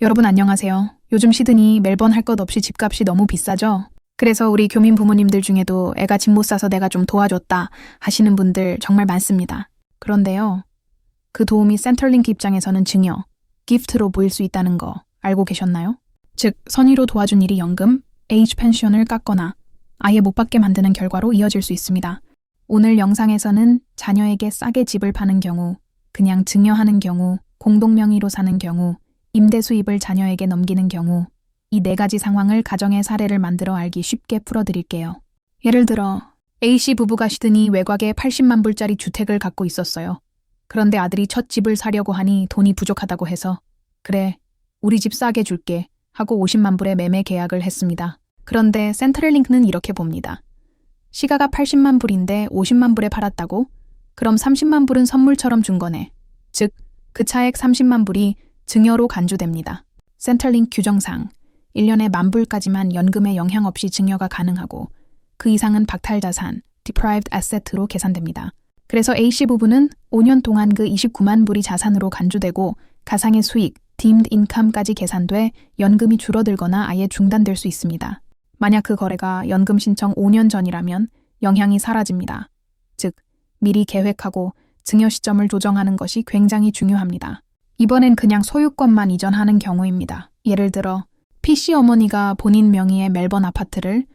여러분 안녕하세요. 요즘 시드니, 멜번 할 것 없이 집값이 너무 비싸죠? 그래서 우리 교민 부모님들 중에도 애가 집 못 사서 내가 좀 도와줬다 하시는 분들 정말 많습니다. 그런데요, 그 도움이 센터링크 입장에서는 증여, 기프트로 보일 수 있다는 거 알고 계셨나요? 즉, 선의로 도와준 일이 연금, 에이지 펜션을 깎거나 아예 못 받게 만드는 결과로 이어질 수 있습니다. 오늘 영상에서는 자녀에게 싸게 집을 파는 경우, 그냥 증여하는 경우, 공동명의로 사는 경우, 임대 수입을 자녀에게 넘기는 경우, 이 4가지 상황을 가정의 사례를 만들어 알기 쉽게 풀어드릴게요. 예를 들어 A씨 부부가 시드니 외곽에 80만 불짜리 주택을 갖고 있었어요. 그런데 아들이 첫 집을 사려고 하니 돈이 부족하다고 해서 그래, 우리 집 싸게 줄게 하고 50만 불의 매매 계약을 했습니다. 그런데 센트럴링크는 이렇게 봅니다. 시가가 80만 불인데 50만 불에 팔았다고? 그럼 30만 불은 선물처럼 준 거네. 즉, 그 차액 30만 불이 증여로 간주됩니다. 센트럴링크 규정상 1년에 10,000불까지만 연금에 영향 없이 증여가 가능하고 그 이상은 박탈자산, deprived asset로 계산됩니다. 그래서 A씨 부부는 5년 동안 그 29만 불이 자산으로 간주되고 가상의 수익, deemed income까지 계산돼 연금이 줄어들거나 아예 중단될 수 있습니다. 만약 그 거래가 연금 신청 5년 전이라면 영향이 사라집니다. 즉, 미리 계획하고 증여 시점을 조정하는 것이 굉장히 중요합니다. 이번엔 그냥 소유권만 이전하는 경우입니다. 예를 들어 P씨 어머니가 본인 명의의 멜번 아파트를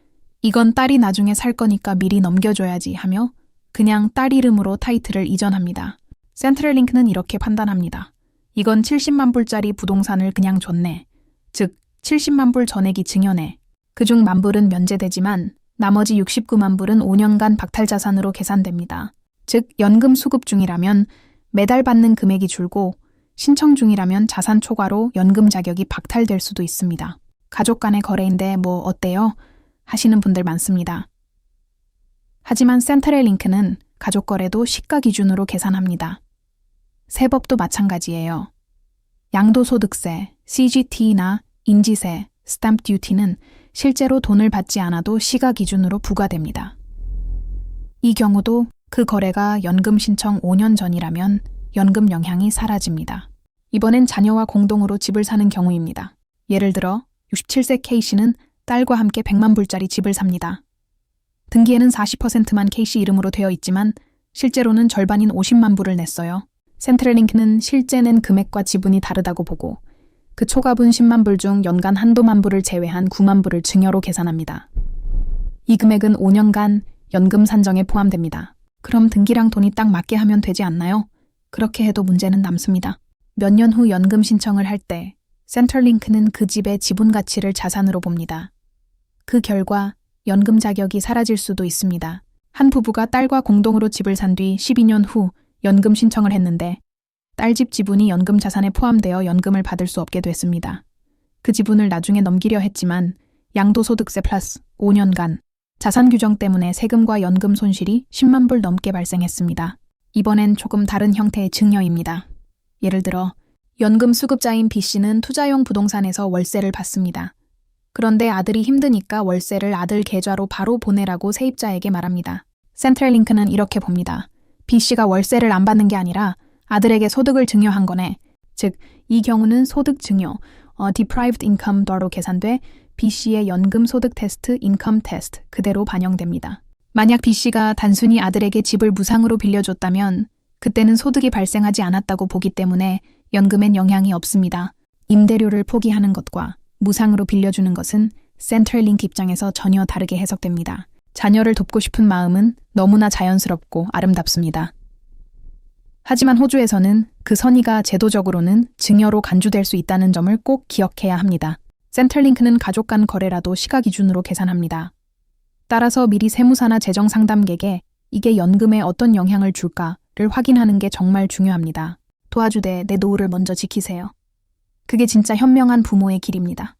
이건 딸이 나중에 살 거니까 미리 넘겨줘야지 하며 그냥 딸 이름으로 타이틀을 이전합니다. 센트럴링크는 이렇게 판단합니다. 이건 70만 불짜리 부동산을 그냥 줬네. 즉, 70만 불 전액이 증여네. 그중 10,000불은 면제되지만 나머지 69만 불은 5년간 박탈자산으로 계산됩니다. 즉, 연금 수급 중이라면 매달 받는 금액이 줄고 신청 중이라면 자산 초과로 연금 자격이 박탈될 수도 있습니다. 가족 간의 거래인데 뭐 어때요? 하시는 분들 많습니다. 하지만 센트럴링크는 가족 거래도 시가 기준으로 계산합니다. 세법도 마찬가지예요. 양도소득세, CGT나 인지세, 스탬프 듀티는 실제로 돈을 받지 않아도 시가 기준으로 부과됩니다. 이 경우도 그 거래가 연금 신청 5년 전이라면 연금 영향이 사라집니다. 이번엔 자녀와 공동으로 집을 사는 경우입니다. 예를 들어 67세 K씨는 딸과 함께 100만 불짜리 집을 삽니다. 등기에는 40%만 K씨 이름으로 되어 있지만 실제로는 절반인 50만 불을 냈어요. 센트럴링크는 실제 낸 금액과 지분이 다르다고 보고 그 초과분 10만 불 중 연간 한도만 불을 제외한 9만 불을 증여로 계산합니다. 이 금액은 5년간 연금 산정에 포함됩니다. 그럼 등기랑 돈이 딱 맞게 하면 되지 않나요? 그렇게 해도 문제는 남습니다. 몇 년 후 연금 신청을 할 때 센트럴링크는 그 집의 지분 가치를 자산으로 봅니다. 그 결과 연금 자격이 사라질 수도 있습니다. 한 부부가 딸과 공동으로 집을 산 뒤 12년 후 연금 신청을 했는데 딸 집 지분이 연금 자산에 포함되어 연금을 받을 수 없게 됐습니다. 그 지분을 나중에 넘기려 했지만 양도소득세 플러스 5년간 자산 규정 때문에 세금과 연금 손실이 10만 불 넘게 발생했습니다. 이번엔 조금 다른 형태의 증여입니다. 예를 들어 연금 수급자인 B씨는 투자용 부동산에서 월세를 받습니다. 그런데 아들이 힘드니까 월세를 아들 계좌로 바로 보내라고 세입자에게 말합니다. 센트럴링크는 이렇게 봅니다. B씨가 월세를 안 받는 게 아니라 아들에게 소득을 증여한 거네. 즉, 이 경우는 소득 증여, deprived income로 계산돼 B씨의 연금 소득 테스트, 인컴 테스트 그대로 반영됩니다. 만약 B씨가 단순히 아들에게 집을 무상으로 빌려줬다면 그때는 소득이 발생하지 않았다고 보기 때문에 연금엔 영향이 없습니다. 임대료를 포기하는 것과 무상으로 빌려주는 것은 센트럴링크 입장에서 전혀 다르게 해석됩니다. 자녀를 돕고 싶은 마음은 너무나 자연스럽고 아름답습니다. 하지만 호주에서는 그 선의가 제도적으로는 증여로 간주될 수 있다는 점을 꼭 기억해야 합니다. 센트럴링크는 가족 간 거래라도 시가 기준으로 계산합니다. 따라서 미리 세무사나 재정상담객에 이게 연금에 어떤 영향을 줄까를 확인하는 게 정말 중요합니다. 도와주되 내 노후를 먼저 지키세요. 그게 진짜 현명한 부모의 길입니다.